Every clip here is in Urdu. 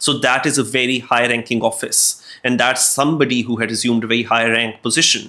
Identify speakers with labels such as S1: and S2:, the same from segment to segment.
S1: So that is a very high ranking office and that's somebody who had assumed a very high rank position.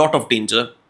S1: lot of danger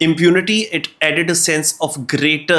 S1: impunity, it added a sense of greater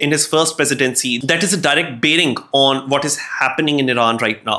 S1: in his first presidency, that is a direct bearing on what is happening in Iran right now,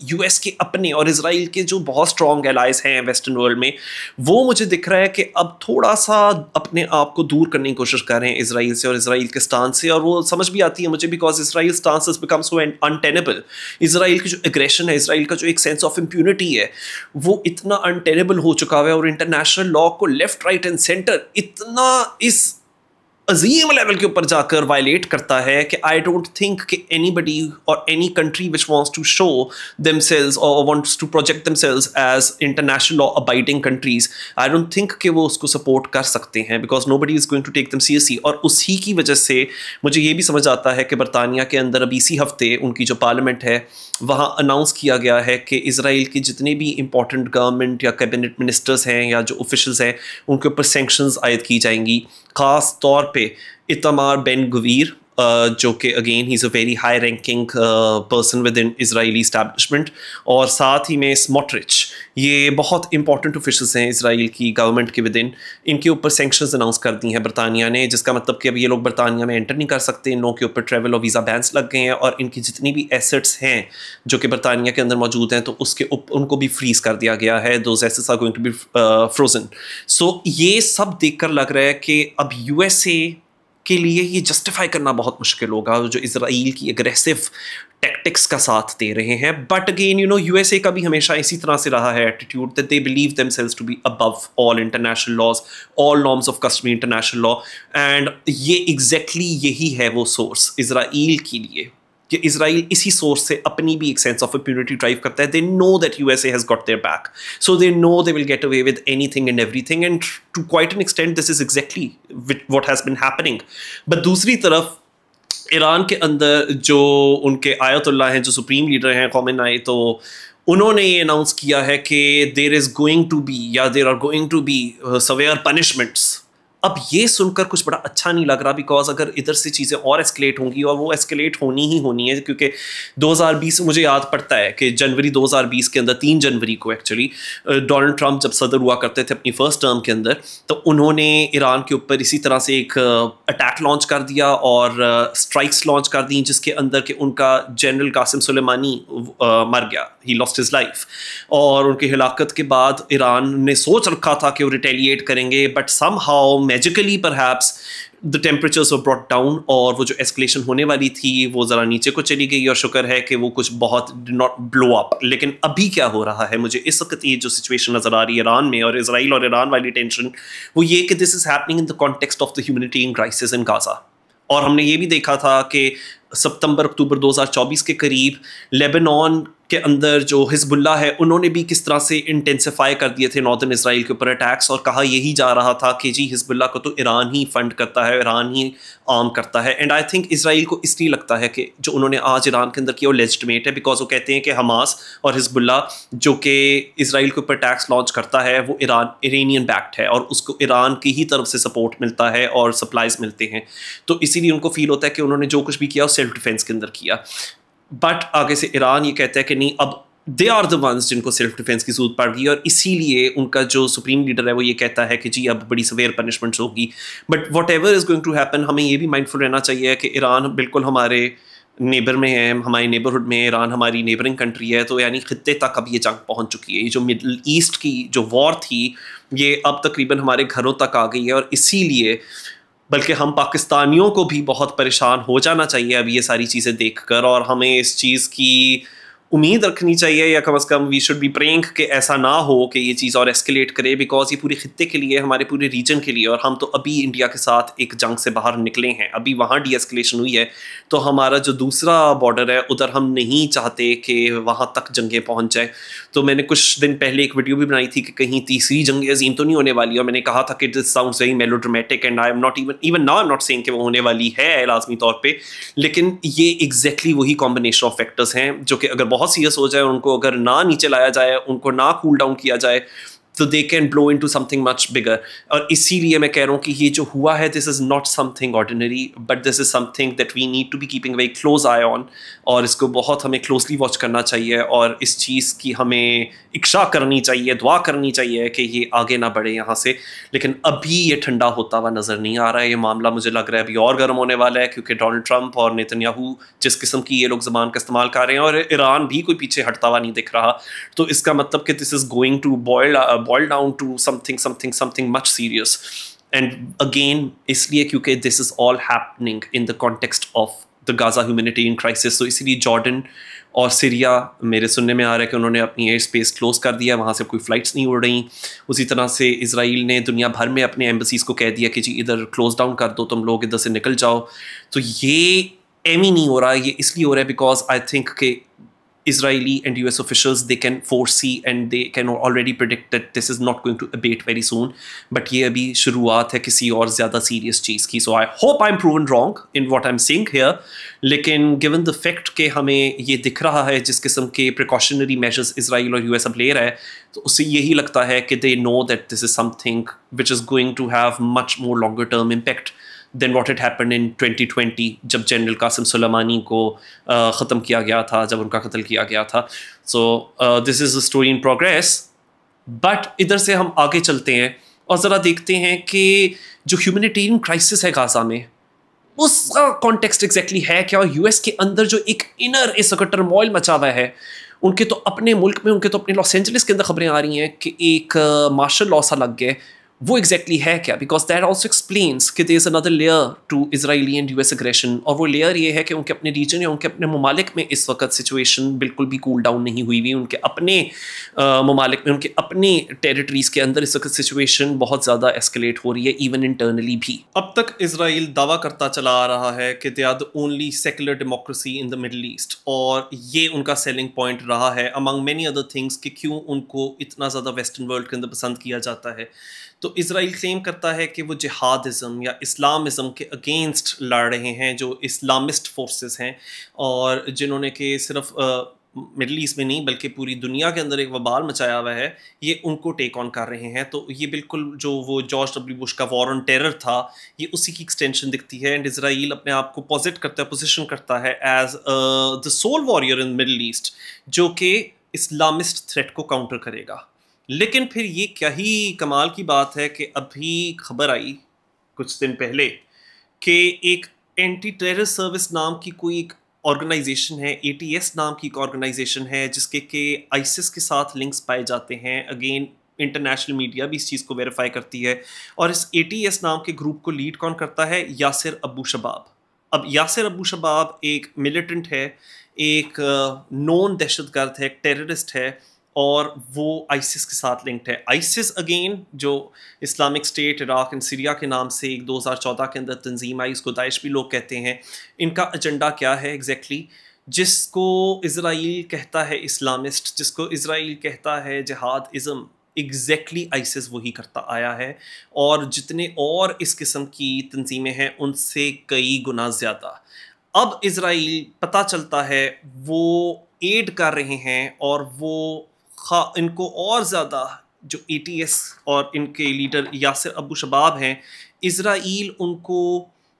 S1: US کے اپنے اور اسرائیل کے جو بہت اسٹرانگ الائز ہیں ویسٹرن ورلڈ میں, وہ مجھے دکھ رہا ہے کہ اب تھوڑا سا اپنے آپ کو دور کرنے کی کوشش کر رہے ہیں اسرائیل سے اور اسرائیل کے اسٹانس سے, اور وہ سمجھ بھی آتی ہے مجھے because Israel stance has become so untenable. Israel کی جو اگریشن ہے, اسرائیل کا جو ایک سینس آف امپیونٹی ہے, وہ اتنا انٹینیبل ہو چکا ہوا ہے, اور انٹرنیشنل لا کو لیفٹ رائٹ اینڈ سینٹر اتنا اس عظیم لیول کے اوپر جا کر وائلیٹ کرتا ہے کہ آئی ڈونٹ تھنک کہ اینی بڈی اور any country which wants to show themselves اور wants to project themselves as international law abiding countries, I don't think کہ وہ اس کو سپورٹ کر سکتے ہیں, because nobody is going to take them seriously. اور اسی کی وجہ سے مجھے یہ بھی سمجھ آتا ہے کہ برطانیہ کے اندر اب اسی ہفتے ان کی جو پارلیمنٹ ہے وہاں اناؤنس کیا گیا ہے کہ اسرائیل کے جتنے بھی امپورٹنٹ گورنمنٹ یا کیبنٹ منسٹرز ہیں یا جو آفیشلز ہیں ان کے اوپر سینکشنز عائد کی جائیں گی, خاص طور پہ ایتمار بن گویر جو کہ again he is a very high ranking person with in Israeli establishment, اور ساتھ ہی میں اسموٹرچ, یہ بہت امپورٹنٹ آفیشلز ہیں اسرائیل کی گورنمنٹ کے ود ان کے اوپر سینکشنز اناؤنس کر دی ہیں برطانیہ نے, جس کا مطلب کہ اب یہ لوگ برطانیہ میں انٹر نہیں کر سکتے, ان لوگوں کے اوپر ٹریول اور ویزا بینس لگ گئے ہیں, اور ان کی جتنی بھی ایسٹس ہیں جو کہ برطانیہ کے اندر موجود ہیں تو اس کے ان کو بھی فریز کر دیا گیا ہے, those assets are going to be frozen. So یہ سب دیکھ کر لگ رہا ہے کہ اب USA کے لیے یہ جسٹیفائی کرنا بہت مشکل ہوگا جو اسرائیل کی اگریسو ٹیکٹکس کا ساتھ دے رہے ہیں. بٹ اگین USA کا بھی ہمیشہ اسی طرح سے رہا ہے attitude that they believe themselves to be above all international laws, all norms of customary international law, and یہ ایگزیکٹلی یہی ہے وہ سورس اسرائیل کے لیے کہ اسرائیل اسی سورس سے اپنی بھی ایک سینس آف امپیونٹی ڈرائیو کرتا ہے. They know that USA has got their back, so they know they will get away with anything and everything, and to quite an extent this is exactly what has been happening. But دوسری طرف ایران کے اندر جو ان کے آیت اللہ ہیں, جو سپریم لیڈر ہیں خامنئی, تو انہوں نے یہ اناؤنس کیا ہے کہ there is going to be یا there are going to be severe punishments. اب یہ سن کر کچھ بڑا اچھا نہیں لگ رہا, بیکاز اگر ادھر سے چیزیں اور ایسکلیٹ ہوں گی, اور وہ ایسکلیٹ ہونی ہی ہونی ہے, کیونکہ 2020 مجھے یاد پڑتا ہے کہ جنوری 2020 کے اندر 3 جنوری کو ایکچولی ڈونلڈ ٹرمپ جب صدر ہوا کرتے تھے اپنی فرسٹ ٹرم کے اندر, تو انہوں نے ایران کے اوپر اسی طرح سے ایک اٹیک لانچ کر دیا اور اسٹرائکس لانچ کر دیں, جس کے اندر کہ ان کا جنرل قاسم سلیمانی مر گیا, ہی لاسٹ ہز لائف. اور ان کی ہلاکت کے بعد ایران نے سوچ رکھا تھا کہ وہ ریٹیلیٹ کریں گے, but somehow magically perhaps the temperatures were brought down, اور وہ جو اسکلیشن ہونے والی تھی وہ ذرا نیچے کو چلی گئی, اور شکر ہے کہ وہ کچھ بہت did not blow up. لیکن ابھی کیا ہو رہا ہے, مجھے اس وقت یہ جو سچویشن نظر آ رہی ہے ایران میں, اور اسرائیل اور ایران والی ٹینشن, وہ یہ کہ this is happening in the context of the humanitarian crisis in Gaza. اور ہم نے یہ بھی دیکھا تھا کہ ستمبر اکتوبر 2024 کے قریب لیبنان کے اندر جو حزب اللہ ہے انہوں نے بھی کس طرح سے انٹینسیفائی کر دیے تھے ناردرن اسرائیل کے اوپر اٹیکس, اور کہا یہی جا رہا تھا کہ جی حزب اللہ کو تو ایران ہی فنڈ کرتا ہے, ایران ہی عام کرتا ہے. اینڈ آئی تھنک اسرائیل کو اس لیے لگتا ہے کہ جو انہوں نے آج ایران کے اندر کیا وہ لیجٹمیٹ ہے, بیکاز وہ کہتے ہیں کہ حماس اور حزب اللہ جو کہ اسرائیل کے اوپر ٹیکس لانچ کرتا ہے وہ ایرانین بیکڈ ہے, اور اس کو ایران کی ہی طرف سے سپورٹ ملتا ہے اور سپلائز ملتے ہیں, تو اسی لیے ان کو فیل ہوتا ہے کہ انہوں نے جو کچھ بھی کیا وہ سیلف ڈیفینس کے اندر کیا. بٹ آگے سے ایران یہ کہتا ہے کہ نہیں, اب دے آر دا ونس جن کو سیلف ڈیفینس کی ضرورت پڑ گئی, اور اسی لیے ان کا جو سپریم لیڈر ہے وہ یہ کہتا ہے کہ جی اب بڑی سویئر پنشمنٹس ہوگی. But whatever is going to happen, ہمیں یہ بھی مائنڈفل رہنا چاہیے کہ ایران بالکل ہمارے نیبر میں ہے, ہمارے نیبرہڈ میں ایران ہماری نیبرنگ کنٹری ہے, تو یعنی خطے تک اب یہ جنگ پہنچ چکی ہے. یہ جو مڈل ایسٹ کی جو وار تھی یہ اب تقریباً ہمارے گھروں تک آ گئی ہے, اور اسی لیے بلکہ ہم پاکستانیوں کو بھی بہت پریشان ہو جانا چاہیے اب یہ ساری چیزیں دیکھ کر, اور ہمیں اس چیز کی امید رکھنی چاہیے, یا کم از کم وی شوڈ بی پریئنگ کہ ایسا نہ ہو کہ یہ چیز اور ایسکلیٹ کرے, بیکاز یہ پورے خطے کے لیے, ہمارے پورے ریجن کے لیے, اور ہم تو ابھی انڈیا کے ساتھ ایک جنگ سے باہر نکلے ہیں, ابھی وہاں ڈی ایسکلیشن ہوئی ہے, تو ہمارا جو دوسرا بارڈر ہے ادھر ہم نہیں چاہتے کہ وہاں تک جنگیں پہنچ جائیں. تو میں نے کچھ دن پہلے ایک ویڈیو بھی بنائی تھی کہ کہیں تیسری جنگ عظیم تو نہیں ہونے والی, اور میں نے کہا تھا کہ this sounds very melodramatic, and I'm not even now I'm not seeing کہ وہ ہونے والی ہے لازمی طور پہ, لیکن یہ ایگزیکٹلی وہی کمبینیشن آف فیکٹرز ہیں جو کہ اگر بہت سیریس ہو جائے, ان کو اگر نہ نیچے لایا جائے, ان کو نہ کول ڈاؤن کیا جائے, so they can blow into something much bigger. اور اسی لیے میں کہہ رہا ہوں کہ یہ جو ہوا ہے this is not something ordinary, but this is something that we need to be keeping a very close eye on, اور اس کو بہت ہمیں closely watch کرنا چاہیے, اور اس چیز کی ہمیں اکشا کرنی چاہیے, دعا کرنی چاہیے کہ یہ آگے نہ بڑھے یہاں سے. لیکن ابھی یہ ٹھنڈا ہوتا ہوا نظر نہیں آ رہا ہے. یہ معاملہ مجھے لگ رہا ہے ابھی اور گرم ہونے والا ہے, کیونکہ ڈونلڈ ٹرمپ اور نیتن یاہو جس قسم کی یہ لوگ زبان کا استعمال کر رہے ہیں, اور ایران بھی کوئی پیچھے ہٹتا ہوا نہیں دکھ رہا. تو اس کا مطلب کہ this is going to boil down to something much serious. And again اس لیے کیونکہ this is all happening in the context of the Gaza humanitarian crisis. So اسی لیے جارڈن اور سیریا میرے سننے میں آ رہا ہے کہ انہوں نے اپنی ایئر اسپیس کلوز کر دیا, وہاں سے کوئی فلائٹس نہیں اڑ رہی. اسی طرح سے اسرائیل نے دنیا بھر میں اپنے ایمبسیز کو کہہ دیا کہ جی ادھر کلوز ڈاؤن کر دو, تم لوگ ادھر سے نکل جاؤ. تو یہ ایم ہی نہیں ہو رہا, یہ اس لیے ہو رہا ہے بیکاز آئی تھنک کہ Israeli and US officials, they can foresee and they can already predict that this is not going to abate very soon. But یہ ابھی شروعات ہے کسی اور زیادہ سیریس چیز کی. So I hope I'm proven wrong in what I'm saying here. لیکن given the fact کہ ہمیں یہ دکھ رہا ہے جس قسم کے precautionary measures اسرائیل اور US اب لے رہا ہے, تو اس سے یہی لگتا ہے کہ they know that this is something which is going to have much more longer term impact than what had happened in 2020 جب جنرل قاسم سلیمانی کو ختم کیا گیا تھا, جب ان کا قتل کیا گیا تھا. So this is a story in progress. But ادھر سے ہم آگے چلتے ہیں اور ذرا دیکھتے ہیں کہ جو ہیومینیٹیرین کرائسس ہے غازہ میں, اس کا کانٹیکسٹ ایگزیکٹلی ہے کیا. یو ایس کے اندر جو ایک انر اس وقت ٹرموائل مچا ہوا ہے, ان کے تو اپنے ملک میں, ان کے تو اپنے لاس اینجلس کے اندر خبریں آ رہی ہیں کہ ایک مارشل لاء سا لگ گئے. وہ ایگزیکٹلی ہے کیا؟ بیکاز دیٹ آلسو ایکسپلینس کہ دیر از اندر layer to Israeli and U S aggression. اور وہ لیئر یہ ہے کہ ان کے اپنے ریجن یا ان کے اپنے ممالک میں اس وقت سچویشن بالکل بھی کول ڈاؤن نہیں ہوئی ہوئی. ان کے اپنے ممالک میں, ان کے اپنے ٹیریٹریز کے اندر اس وقت سچویشن بہت زیادہ ایسکلیٹ ہو رہی ہے, ایون انٹرنلی بھی. اب تک اسرائیل دعویٰ کرتا چلا آ رہا ہے کہ they are the only secular democracy in the middle east, اور یہ ان کا سیلنگ پوائنٹ رہا ہے امنگ مینی ادر تھنگس کہ کیوں ان کو اتنا زیادہ ویسٹرن ورلڈ کے اندر پسند کیا جاتا ہے. تو اسرائیل کلیم کرتا ہے کہ وہ جہادزم یا اسلامزم کے اگینسٹ لڑ رہے ہیں, جو اسلامسٹ فورسز ہیں, اور جنہوں نے کہ صرف مڈل ایسٹ میں نہیں بلکہ پوری دنیا کے اندر ایک وبال مچایا ہوا ہے, یہ ان کو ٹیک آن کر رہے ہیں. تو یہ بالکل جو وہ جارج ڈبلیو بش کا وار آن ٹیرر تھا, یہ اسی کی ایکسٹینشن دکھتی ہے. اینڈ اسرائیل اپنے آپ کو پوزٹ کرتا ہے, پوزیشن کرتا ہے as the sole warrior in middle east, جو کہ اسلامسٹ تھریٹ کو کاؤنٹر کرے گا. لیکن پھر یہ کیا ہی کمال کی بات ہے کہ ابھی خبر آئی کچھ دن پہلے کہ ایک اینٹی ٹیرر سروس نام کی کوئی ایک آرگنائزیشن ہے, ATS نام کی ایک آرگنائزیشن ہے, جس کے کہ آئسس کے ساتھ لنکس پائے جاتے ہیں. اگین انٹرنیشنل میڈیا بھی اس چیز کو ویریفائی کرتی ہے. اور اس ATS نام کے گروپ کو لیڈ کون کرتا ہے؟ یاسر ابو شباب. اب یاسر ابو شباب ایک ملیٹنٹ ہے, ایک نون دہشت گرد ہے, ایک ٹیررسٹ ہے, اور وہ آئسس کے ساتھ لنکڈ ہے. آئسس اگین جو Islamic state Iraq and Syria کے نام سے ایک 2014 کے اندر تنظیم آئی, اس کو داعش بھی لوگ کہتے ہیں. ان کا ایجنڈا کیا ہے ایگزیکٹلی؟ جس کو اسرائیل کہتا ہے اسلامسٹ, جس کو اسرائیل کہتا ہے جہاد ازم, ایگزیکٹلی آئسس وہی کرتا آیا ہے. اور جتنے اور اس قسم کی تنظیمیں ہیں ان سے کئی گنا زیادہ. اب اسرائیل پتہ چلتا ہے وہ ایڈ کر رہے ہیں, اور وہ ان کو اور زیادہ جو ATS اور ان کے لیڈر یاسر ابو شباب ہیں, اسرائیل ان کو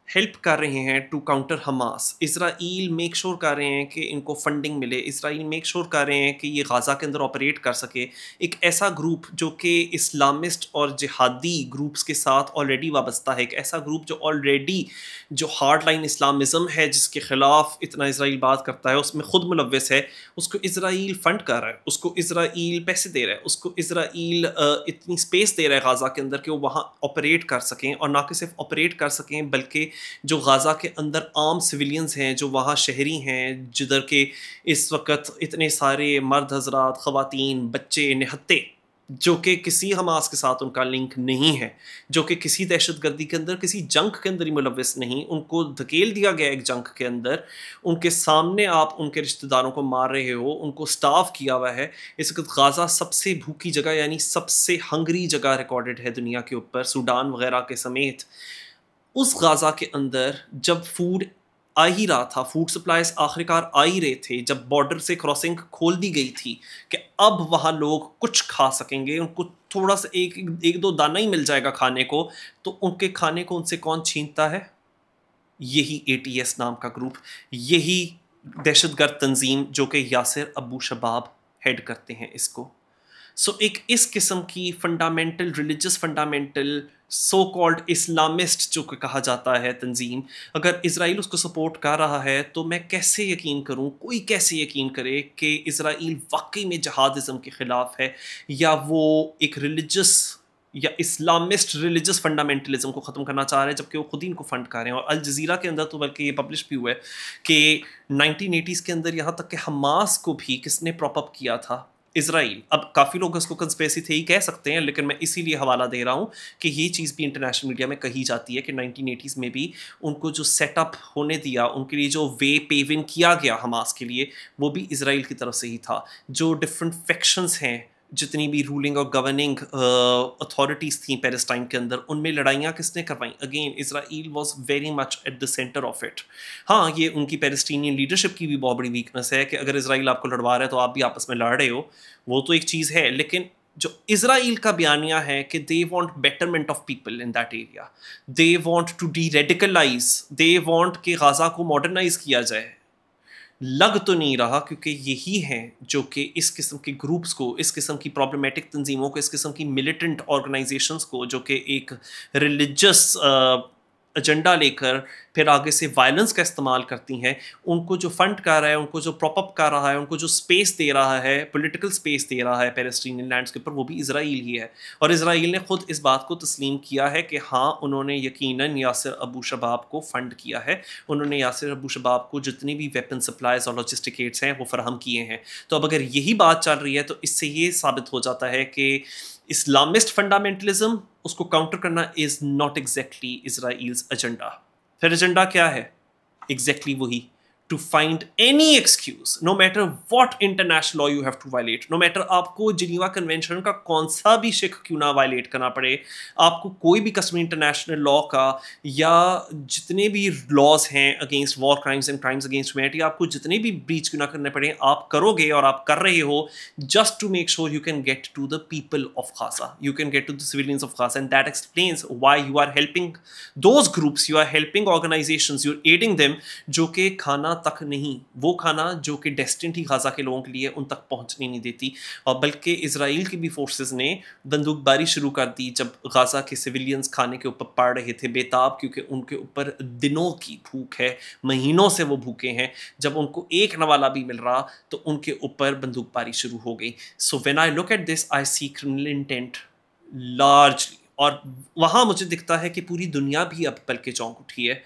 S1: ہیلپ کر رہے ہیں to counter Hamas. Israel make sure کر رہے ہیں کہ ان کو فنڈنگ ملے. اسرائیل میک شور کر رہے ہیں کہ یہ غازہ کے اندر آپریٹ کر سکے. ایک ایسا گروپ جو کہ اسلامسٹ اور جہادی گروپس کے ساتھ آلریڈی وابستہ ہے, ایک ایسا گروپ جو آلریڈی جو ہارڈ لائن اسلامزم ہے جس کے خلاف اتنا اسرائیل بات کرتا ہے, اس میں خود ملوث ہے, اس کو اسرائیل فنڈ کر رہا ہے, اس کو اسرائیل پیسے دے رہا ہے, اس کو اسرائیل اتنی اسپیس دے رہا ہے غازہ کے اندر کہ وہ وہاں آپریٹ کر سکیں. اور نہ کہ صرف آپریٹ کر سکیں بلکہ جو غازہ کے اندر عام سویلینز ہیں, جو وہاں شہری ہیں, جدھر کے اس وقت اتنے سارے مرد حضرات, خواتین, بچے, نہتے, جو کہ کسی حماس کے ساتھ ان کا لنک نہیں ہے, جو کہ کسی دہشت گردی کے اندر, کسی جنگ کے اندر ہی ملوث نہیں, ان کو دھکیل دیا گیا ایک جنگ کے اندر, ان کے سامنے آپ ان کے رشتہ داروں کو مار رہے ہو, ان کو سٹاف کیا ہوا ہے. اس وقت غازہ سب سے بھوکی جگہ یعنی سب سے ہنگری جگہ ریکارڈڈ ہے دنیا کے اوپر, سوڈان وغیرہ کے سمیت. اس غازہ کے اندر جب فوڈ آ ہی رہا تھا, فوڈ سپلائز آخرکار آ ہی رہے تھے جب بارڈر سے کراسنگ کھول دی گئی تھی کہ اب وہاں لوگ کچھ کھا سکیں گے, ان کو تھوڑا سا ایک دو دانہ ہی مل جائے گا کھانے کو, تو ان کے کھانے کو ان سے کون چھینتا ہے؟ یہی ATS نام کا گروپ, یہی دہشت گرد تنظیم جو کہ یاسر ابو شباب ہیڈ کرتے ہیں اس کو. سو ایک اس قسم کی fundamental religious fundamental so called Islamist جو کہ کہا جاتا ہے تنظیم, اگر اسرائیل اس کو سپورٹ کر رہا ہے تو میں کیسے یقین کروں, کوئی کیسے یقین کرے کہ اسرائیل واقعی میں جہادازم کے خلاف ہے, یا وہ ایک ریلیجس یا اسلامسٹ ریلیجس فنڈامنٹلزم کو ختم کرنا چاہ رہے ہیں, جبکہ وہ خود ہی ان کو فنڈ کر رہے ہیں. اور الجزیرہ کے اندر تو بلکہ یہ پبلش بھی ہوا ہے کہ 1980s کے اندر یہاں تک کہ حماس کو بھی کس نے پراپ اپ کیا تھا؟ اسرائیل. اب کافی لوگ اس کو کنسپریسی تھے ہی کہہ سکتے ہیں, لیکن میں اسی لیے حوالہ دے رہا ہوں کہ یہ چیز بھی انٹرنیشنل میڈیا میں کہی جاتی ہے کہ 1980s میں بھی ان کو جو سیٹ اپ ہونے دیا, ان کے لیے جو وے پیونگ کیا گیا حماس کے لیے, وہ بھی اسرائیل کی طرف سے ہی تھا. جو ڈفرینٹ فیکشنز ہیں, جتنی بھی رولنگ اور گورننگ اتھارٹیز تھیں پیلسٹائن کے اندر, ان میں لڑائیاں کس نے کروائیں؟ Again Israel was very much at the centre of it. ہاں, یہ ان کی پیلسٹینین لیڈرشپ کی بھی بہت بڑی ویکنس ہے کہ اگر اسرائیل آپ کو لڑوا رہا ہے تو آپ بھی آپس میں لڑ رہے ہو, وہ تو ایک چیز ہے. لیکن جو اسرائیل کا بیانیہ ہے کہ they want betterment of people in that area, they want to deradicalise, they want کہ غازہ کو ماڈرنائز کیا جائے, لگ تو نہیں رہا, کیونکہ یہی ہیں جو کہ اس قسم کے گروپس کو, اس قسم کی پرابلمیٹک تنظیموں کو, اس قسم کی ملیٹنٹ آرگنائزیشنز کو جو کہ ایک ریلیجس ایجنڈا لے کر پھر آگے سے وائلنس کا استعمال کرتی ہیں, ان کو جو فنڈ کر رہا ہے, ان کو جو پراپ اپ کر رہا ہے, ان کو جو اسپیس دے رہا ہے, پولیٹیکل اسپیس دے رہا ہے پیلسٹینین لینڈس کے اوپر, وہ بھی اسرائیل ہی ہے. اور اسرائیل نے خود اس بات کو تسلیم کیا ہے کہ ہاں, انہوں نے یقیناً یاسر ابو شباب کو فنڈ کیا ہے, انہوں نے یاسر ابو شباب کو جتنی بھی ویپن سپلائز اور لاجسٹک ایڈس ہیں وہ فراہم کیے ہیں. تو اب اگر یہی بات چل رہی ہے تو اس سے یہ ثابت ہو جاتا ہے کہ اسلامسٹ فنڈامنٹلزم, اس کو کاؤنٹر کرنا is not exactly Israel's agenda. پھر ایجنڈا کیا ہے؟ ایگزیکٹلی وہی, to find any excuse, no matter what international law you have to violate, no matter آپ کو جنیوا کنونشن کا کون سا بھی شق کیوں نہ وائلیٹ کرنا پڑے, آپ کو کوئی بھی قسم انٹرنیشنل لا کا یا جتنے بھی لاز ہیں against war crimes and crimes against humanity, آپ کو جتنے بھی بریچ کیوں نہ کرنے پڑے, آپ کرو گے اور آپ کر رہے ہو just to make sure you can get to the people of Gaza, you can get to the civilians of Gaza, and that explains why you are helping those groups, you are helping organisations, you are adding them, جو کہ کھانا تک نہیں, وہ کھانا جو کہ ڈیسٹنڈ ہی غازہ کے لوگوں کے لیے, ان تک پہنچنے نہیں دیتی. اور بلکہ اسرائیل کی بھی فورسز نے بندوق باری شروع کر دی جب غازہ کے سویلینز کھانے کے اوپر پڑ رہے تھے بےتاب, کیونکہ ان کے اوپر دنوں کی بھوک ہے, مہینوں سے وہ بھوکے ہیں. جب ان کو ایک نوالا بھی مل رہا تو ان کے اوپر بندوق باری شروع ہو گئی. So when I look at this I see criminal intent largely, اور وہاں مجھے دکھتا ہے کہ پوری دنیا بھی اب بلکہ چونک اٹھی ہے.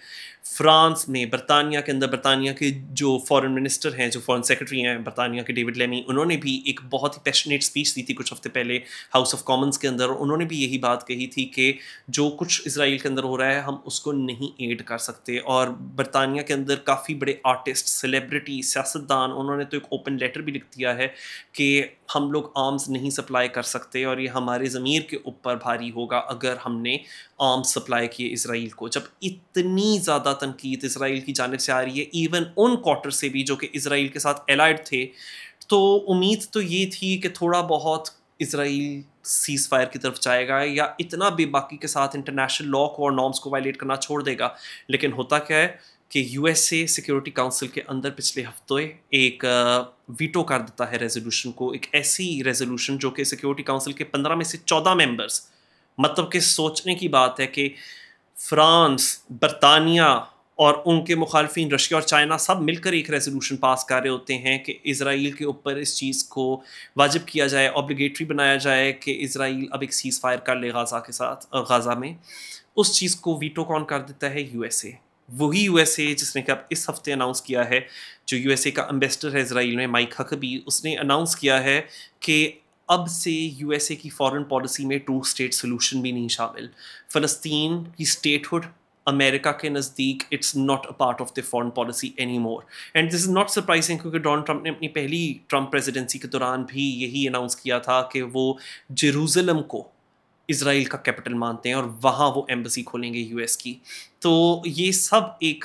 S1: فرانس میں, برطانیہ کے اندر, برطانیہ کے جو فارن منسٹر ہیں, جو فارن سیکرٹری ہیں برطانیہ کے, ڈیوڈ لیمی, انہوں نے بھی ایک بہت ہی پیشنیٹ اسپیچ دی تھی کچھ ہفتے پہلے ہاؤس آف کامنس کے اندر. انہوں نے بھی یہی بات کہی تھی کہ جو کچھ اسرائیل کے اندر ہو رہا ہے ہم اس کو نہیں ایڈ کر سکتے. اور برطانیہ کے اندر کافی بڑے آرٹسٹ, سیلیبریٹی, سیاستدان, انہوں نے تو ایک اوپن لیٹر بھی لکھ دیا ہے کہ ہم لوگ آرمز نہیں سپلائی کر سکتے اور یہ ہمارے ضمیر کے اوپر بھاری ہوگا اگر ہم نے آرمز سپلائی کیے اسرائیل کو. جب اتنی زیادہ تنقید اسرائیل کی جانب سے آ رہی ہے, ایون ان کوارٹر سے بھی جو کہ اسرائیل کے ساتھ الائڈ تھے, تو امید تو یہ تھی کہ تھوڑا بہت اسرائیل سیز فائر کی طرف جائے گا یا اتنا بے باکی کے ساتھ انٹرنیشنل لا کو اور نارمس کو وائلیٹ کرنا چھوڑ دے گا. لیکن ہوتا کیا ہے کہ U S a security council کے اندر پچھلے ہفتے ایک ویٹو کر دیتا ہے ریزولوشن کو, ایک ایسی ریزولوشن جو کہ سیکورٹی کاؤنسل کے 15 میں سے 14 ممبرس, مطلب کہ سوچنے کی بات ہے کہ فرانس, برطانیہ اور ان کے مخالفین رشیا اور چائنا سب مل کر ایک ریزولوشن پاس کر رہے ہوتے ہیں کہ اسرائیل کے اوپر اس چیز کو واجب کیا جائے, اوبلیگیٹری بنایا جائے کہ اسرائیل اب ایک سیز فائر کر لے غازہ کے ساتھ, غازہ میں. اس چیز کو ویٹو کون کر دیتا ہے؟ U S A. وہی یو ایس اے جس نے کہ اب اس ہفتے اناؤنس کیا ہے, جو یو ایس اے کا امبیسڈر ہے اسرائیل میں, مائک ہکبی, اس نے اناؤنس کیا ہے کہ اب سے یو ایس اے کی فارن پالیسی میں 2 اسٹیٹ سولوشن بھی نہیں شامل. فلسطین کی اسٹیٹ ہوڈ امریکہ کے نزدیک it's not a part of the foreign policy anymore. And this is not surprising, کیونکہ ڈونلڈ ٹرمپ نے اپنی پہلی ٹرمپ پریزیڈنسی کے دوران بھی یہی اناؤنس کیا تھا کہ وہ جیروزلم کو اسرائیل کا کیپٹل مانتے ہیں اور وہاں وہ ایمبسی کھولیں گے یو ایس کی. تو یہ سب ایک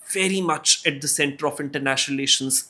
S1: very much at the center of international relations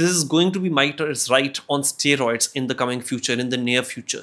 S1: this is going to be might is right on steroids in the coming future, in the near future,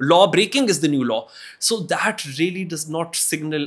S1: law breaking is the new law, so that really does not signal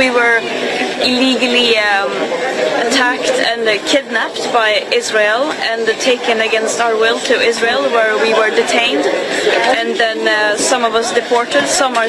S2: we were illegally attacked and kidnapped by Israel and taken against our will to Israel, where we were detained, and then some of us deported, some are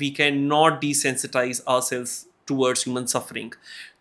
S1: we cannot desensitize ourselves towards human suffering।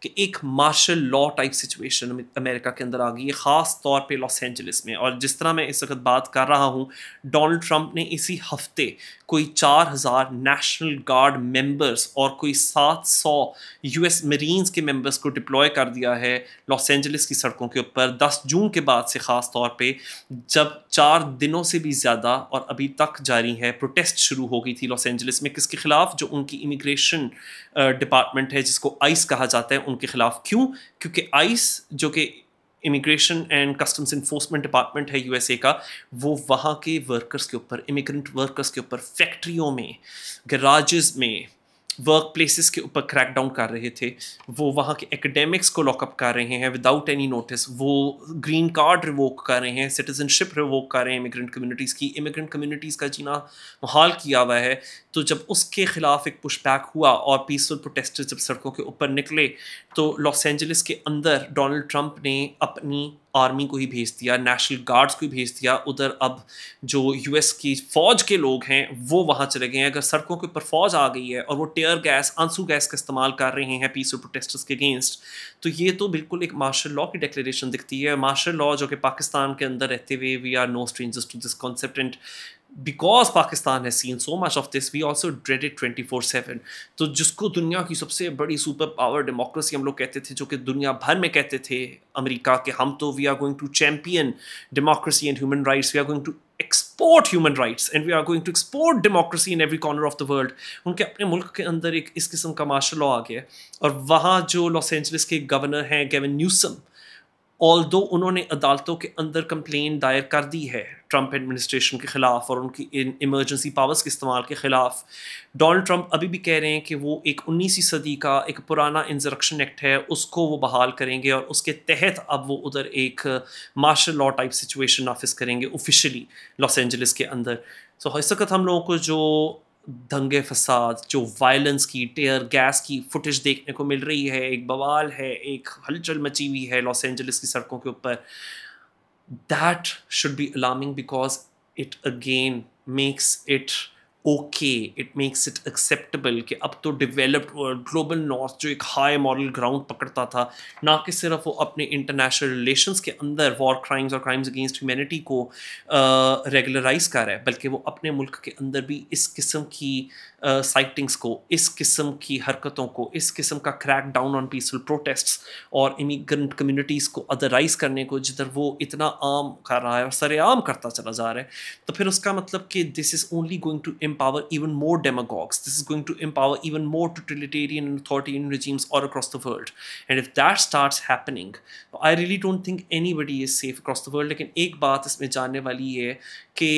S1: کہ ایک مارشل لا ٹائپ سچویشن امریکہ کے اندر آ گئی ہے, خاص طور پہ لاس اینجلس میں. اور جس طرح میں اس وقت بات کر رہا ہوں, ڈونلڈ ٹرمپ نے اسی ہفتے کوئی 4000 نیشنل گارڈ ممبرس اور کوئی 700 یو ایس مرینز کے ممبرس کو ڈپلوائے کر دیا ہے لاس اینجلس کی سڑکوں کے اوپر 10 جون کے بعد سے, خاص طور پہ جب 4 دنوں سے بھی زیادہ اور ابھی تک جاری ہے پروٹیسٹ شروع ہو گئی تھی لاس اینجلس میں. کس کے خلاف؟ جو ان کی امیگریشن ڈپارٹمنٹ ہے, جس کو آئس کہا جاتا ہے, ان کے خلاف. کیوں؟ کیونکہ آئس جو کہ immigration and customs enforcement department ہے یو ایس اے کا, وہ وہاں کے ورکرز کے اوپر, امیگرنٹ ورکرز کے اوپر, فیکٹریوں میں, گراجز میں, ورک پلیسز کے اوپر کریک ڈاؤن کر رہے تھے. وہ وہاں کے ایکڈیمکس کو لاک اپ کر رہے ہیں وداؤٹ اینی نوٹس. وہ گرین کارڈ ریووک کر رہے ہیں, سٹیزن شپ ریووک کر رہے ہیں امیگرنٹ کمیونٹیز کی. امیگرنٹ کمیونٹیز کا جینا محال کیا ہوا ہے. تو جب اس کے خلاف ایک پش بیک ہوا اور پیسفل پروٹیسٹر جب سڑکوں کے اوپر نکلے, تو لاس اینجلس کے اندر ڈونلڈ ٹرمپ نے اپنی آرمی کو ہی بھیج دیا, نیشنل گارڈز کو ہی بھیج دیا. ادھر اب جو یو ایس کی فوج کے لوگ ہیں وہ وہاں چلے گئے ہیں. اگر سڑکوں کے اوپر فوج آ گئی ہے اور وہ ٹیئر گیس, آنسو گیس کا استعمال کر رہے ہیں پیسفل پروٹیسٹرز کے اگینسٹ, تو یہ تو بالکل ایک مارشل لا کی ڈکلیریشن دکھتی ہے. مارشل لا جو کہ پاکستان کے اندر رہتے ہوئے we are no strangers to this concept, and because Pakistan has seen so much of this, we also dread it 24/7. تو جس کو دنیا کی سب سے بڑی سپر پاور ڈیموکریسی ہم لوگ کہتے تھے, جو کہ دنیا بھر میں کہتے تھے امریکہ کہ ہم تو we are going to champion democracy and human rights, we are going to export human rights and we are going to export democracy in every corner of the world. ان کے اپنے ملک کے اندر ایک اس قسم کا مارشل لا آ گیا, اور وہاں جو لاس اینجلس کے گورنر ہیں گیون نیوسم, آلدو انہوں نے عدالتوں کے اندر کمپلین دائر کر دی ہے ٹرمپ ایڈمنسٹریشن کے خلاف اور ان کی ایمرجنسی پاورز کے استعمال کے خلاف. ڈونلڈ ٹرمپ ابھی بھی کہہ رہے ہیں کہ وہ ایک 19ویں صدی کا ایک پرانا انسرکشن ایکٹ ہے, اس کو وہ بحال کریں گے اور اس کے تحت اب وہ ادھر ایک مارشل لا ٹائپ سچویشن نافذ کریں گے اوفیشلی لاس اینجلس کے اندر. تو اس وقت ہم لوگوں کو جو دنگے فساد, جو وائلنس کی, ٹیئر گیس کی فوٹیج دیکھنے کو مل رہی ہے, ایک بوال ہے, ایک ہلچل مچی ہوئی ہے لاس اینجلس کی سڑکوں کے اوپر, that should be alarming because it again makes it okay, it makes it acceptable کہ اب تو ڈیولپڈ ورلڈ, گلوبل نارتھ جو ایک ہائی مارل گراؤنڈ پکڑتا تھا, نہ کہ صرف وہ اپنے انٹرنیشنل ریلیشنس کے اندر وار کرائمز اور کرائمز اگینسٹ ہیومینٹی کو ریگولرائز کر رہا ہے, بلکہ وہ اپنے ملک کے اندر بھی اس قسم کی سائٹنگس کو, اس قسم کی حرکتوں کو, اس قسم کا کریک ڈاؤن آن پیسفل پروٹیسٹس اور امیگرنٹ کمیونٹیز کو ادرائز کرنے کو جدھر وہ اتنا عام کر رہا ہے اور سر عام کرتا چلا جا رہا ہے, تو پھر اس کا مطلب کہ this is only going to empower even more demagogues, this is going to empower even more totalitarian and authoritarian regimes all across the world. And if that starts happening, I really don't think anybody is safe across the world. لیکن ایک بات اس میں جاننے والی ہے کہ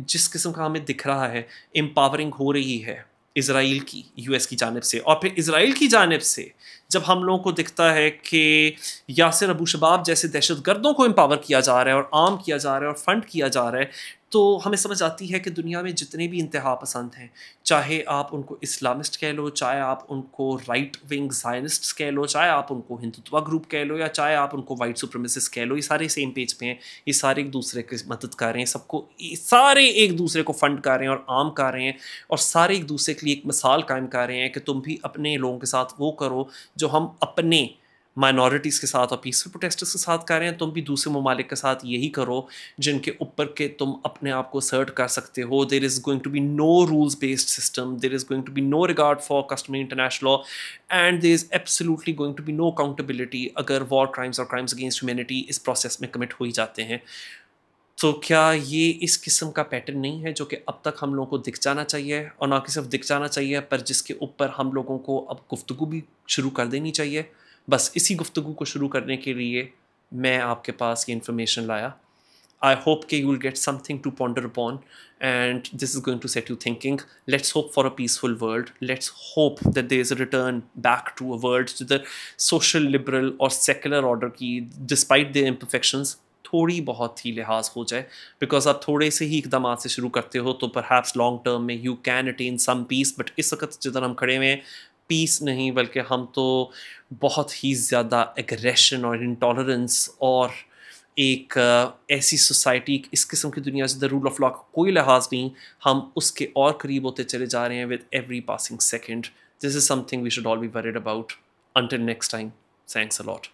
S1: جس قسم کا ہمیں دکھ رہا ہے امپاورنگ ہو رہی ہے اسرائیل کی یو ایس کی جانب سے, اور پھر اسرائیل کی جانب سے جب ہم لوگوں کو دکھتا ہے کہ یاسر ابو شباب جیسے دہشت گردوں کو امپاور کیا جا رہا ہے اور عام کیا جا رہا ہے اور فنڈ کیا جا رہا ہے, تو ہمیں سمجھ آتی ہے کہ دنیا میں جتنے بھی انتہا پسند ہیں, چاہے آپ ان کو اسلامسٹ کہہ لو, چاہے آپ ان کو رائٹ ونگ زائنسٹس کہہ لو, چاہے آپ ان کو ہندوتوا گروپ کہہ لو, یا چاہے آپ ان کو وائٹ سپریمیسسٹ کہہ لو, یہ سارے سیم پیج پہ ہیں, یہ سارے ایک دوسرے کی مدد کر رہے ہیں, سب کو سارے ایک دوسرے کو فنڈ کر رہے ہیں اور عام کر رہے ہیں, اور سارے ایک دوسرے کے لیے ایک مثال قائم کر رہے ہیں کہ تم بھی اپنے لوگوں کے ساتھ وہ کرو جو ہم اپنے مائنورٹیز کے ساتھ اور پیسفل پروٹیسٹرز کے ساتھ کر رہے ہیں, تم بھی دوسرے ممالک کے ساتھ یہی کرو جن کے اوپر کے تم اپنے آپ کو اسرٹ کر سکتے ہو. There is going to be no rules based system, there is going to be no regard for customary international law, and there is absolutely going to be no accountability اگر وار کرائمس اور کرائمس اگینسٹ ہیومینٹی اس پروسیس میں کمٹ ہو ہی جاتے ہیں. تو کیا یہ اس قسم کا پیٹرن نہیں ہے جو کہ اب تک ہم لوگوں کو دکھ جانا چاہیے, اور نہ کہ صرف دکھ جانا چاہیے پر جس کے اوپر ہم لوگوں کو اب گفتگو بھی شروع کر دینی چاہیے. بس اسی گفتگو کو شروع کرنے کے لیے میں آپ کے پاس یہ انفارمیشن لایا. I hope کہ you will get something to ponder upon, and this is going to set you thinking. Let's hope for a peaceful world. Let's hope that there is a return back to a world to the social, liberal اور secular order کی despite their imperfections تھوڑی بہت ہی لحاظ ہو جائے, بیکاز آپ تھوڑے سے ہی اقدامات سے شروع کرتے ہو تو پرہیپس لانگ ٹرم میں you can attain some peace. But اس وقت جدھر ہم کھڑے ہوئے ہیں پیس نہیں, بلکہ ہم تو بہت ہی زیادہ ایگریشن اور انٹالرنس اور ایک ایسی سوسائٹی, اس قسم کی دنیا جدھر رول آف لا کا کوئی لحاظ نہیں, ہم اس کے اور قریب ہوتے چلے جا رہے ہیں with every passing second. This is something we should all be worried about. Until next time. Thanks a lot.